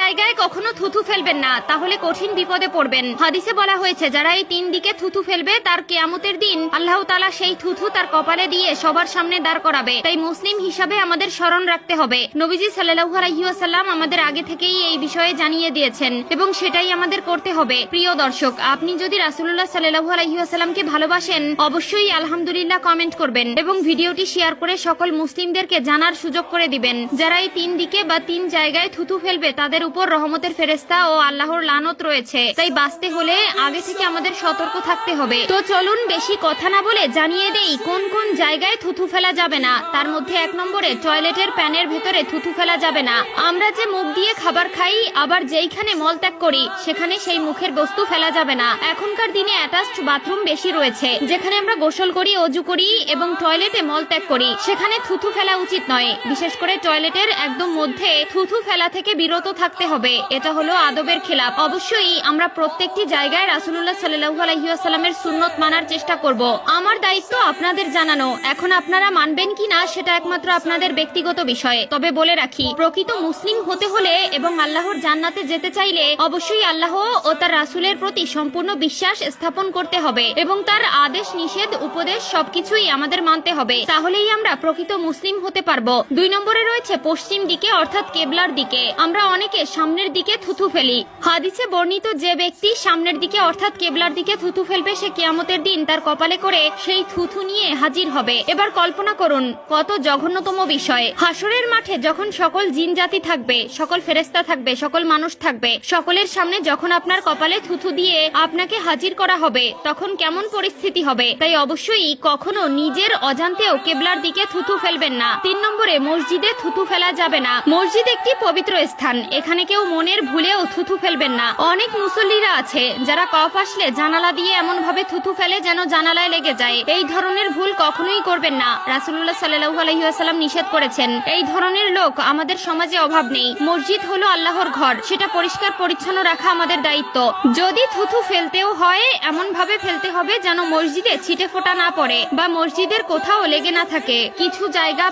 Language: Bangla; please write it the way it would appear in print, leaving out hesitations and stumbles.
জায়গায় কখনো থুথু ফেলবেন না, তাহলে কঠিন বিপদে পড়বেন। হাদিসে বলা হয়েছে যারা এই 3 দিকে থুথু ফেলবে তার কিয়ামতের দিন আল্লাহ তাআলা সেই থুথু তার কপালে দিয়ে সবার সামনে দাঁড় করাবে। তাই মুসলিম হিসাবে আমাদের স্মরণ রাখতে হবে। নবীজি সাল্লাল্লাহু আলাইহি ওয়াসাল্লাম আমাদের আগে থেকেই এই বিষয়ে জানিয়ে দিয়েছেন এবং সেটাই আমাদের করতে হবে। প্রিয় দর্শক, আপনি যদি রাসূলুল্লাহ সাল্লাল্লাহু আলাইহি ওয়াসাল্লামকে ভালোবাসেন অবশ্যই আলহামদুলিল্লাহ কমেন্ট করবেন এবং ভিডিওটি শেয়ার করে সকল মুসলিমদেরকে জানার সুযোগ করে দিবেন। যারা এই 3 দিকে বা 3 জায়গায় থুথু ফেলবে তাদের উপর রহমতের ফেরেশতা ও আল্লাহর লানত রয়েছে। তাই বাঁচতে হলে আগে থেকে আমাদের সতর্ক থাকতে হবে। তো চলুন বেশি কথা না বলে জানিয়ে দেই কোন কোন জায়গায় থুথু ফেলা যাবে না। তার মধ্যে 1 নম্বরে টয়লেটের প্যানের ভেতরে থুথু ফেলা যাবে না। আমরা যে মুখ দিয়ে খাবার খাই আবার যেইখানে মলত্যাগ করি সেখানে সেই মুখের বস্তু ফেলা যাবে না। এখনকার দিনে অ্যাটাচড বাথরুম বেশি রয়েছে, যেখানে আমরা গোসল করি, অজু করি এবং টয়লেটে মলত্যাগ করি, সেখানে থুথু ফেলা উচিত নয়। বিশেষ করে টয়লেটের একদম মধ্যে থুথু ফেলা থেকে বিরত থাকতে হবে। এটা হলো আদবের খেলাপ। অবশ্যই আমরা প্রত্যেকটি জায়গায় রাসূলুল্লাহ সাল্লাল্লাহু আলাইহি ওয়াসাল্লামের সুন্নত মানার চেষ্টা করব। আমার দায়িত্ব আপনাদের জানানো। এখন আপনারা মানবেন কিনা সেটা একমাত্র আপনাদের ব্যক্তিগত বিষয়। তবে বলে রাখি, প্রকৃত মুসলিম হতে হলে এবং আল্লাহর জান্নাতে যেতে চাইলে অবশ্যই আল্লাহ ও তার রাসূলের প্রতি সম্পূর্ণ বিশ্বাস স্থাপন করতে হবে এবং তার আদেশ নিষেধ উপদেশ সবকিছুই আমাদের মানতে হবে। তাহলেই আমরা প্রকৃত মুসলিম হতে পারবো। 2 নম্বরে রয়েছে পশ্চিম দিকে অর্থাৎ কেবলার দিকে। আমরা অনেকে সামনের দিকে থুথু ফেলি। হাদিসে বর্ণিত যে ব্যক্তি সামনের দিকে অর্থাৎ কেবলার দিকে থুথু ফেলবে সে কিয়ামতের দিন তার কপালে করে সেই থুথু নিয়ে হাজির হবে। এবার কল্পনা করুন কত জঘন্যতম বিষয়। হাসরের মাঠে যখন সকল জিন জাতি থাকবে, সকল ফেরেশতা থাকবে, সকল মানুষ থাকবে, সকলের সামনে যখন আপনার কপালে থুথু দিয়ে আপনাকে হাজির করা হবে তখন কেমন পরিস্থিতি হবে। তাই অবশ্যই কখনো নিজের অজান্তেও কেবলার দিকে থুথু ফেলবেন না। 3 নম্বরে মসজিদে থুথু ফেলা যাবে না। মসজিদ একটি পবিত্র স্থান, এখানে কেউ মনের ভুলেও থুথু ফেলবেন না। অনেক মুসল্লিরা আছে যারা কফ আসলে জানালা দিয়ে এমন ভাবে থুথু ফেলে যেন জানালায় লেগে যায়। এই ধরনের ভুল কখনোই করবেন না। রাসূলুল্লাহ সাল্লাল্লাহু আলাইহি ওয়াসাল্লাম নিষেধ করেছেন। এই ধরনের লোক আমাদের সমাজে অভাব নেই। মসজিদ হলো আল্লাহর ঘর, সেটা পরিষ্কার পরিচ্ছন্ন রাখা আমাদের দায়িত্ব। যদি থুথু ফেলতেও হয় এমন ভাবে ফেলতে হবে যেন মসজিদে ছিটে ফোঁটা না পড়ে বা মসজিদের কোথাও লেগে না থাকে। কিছু জায়গা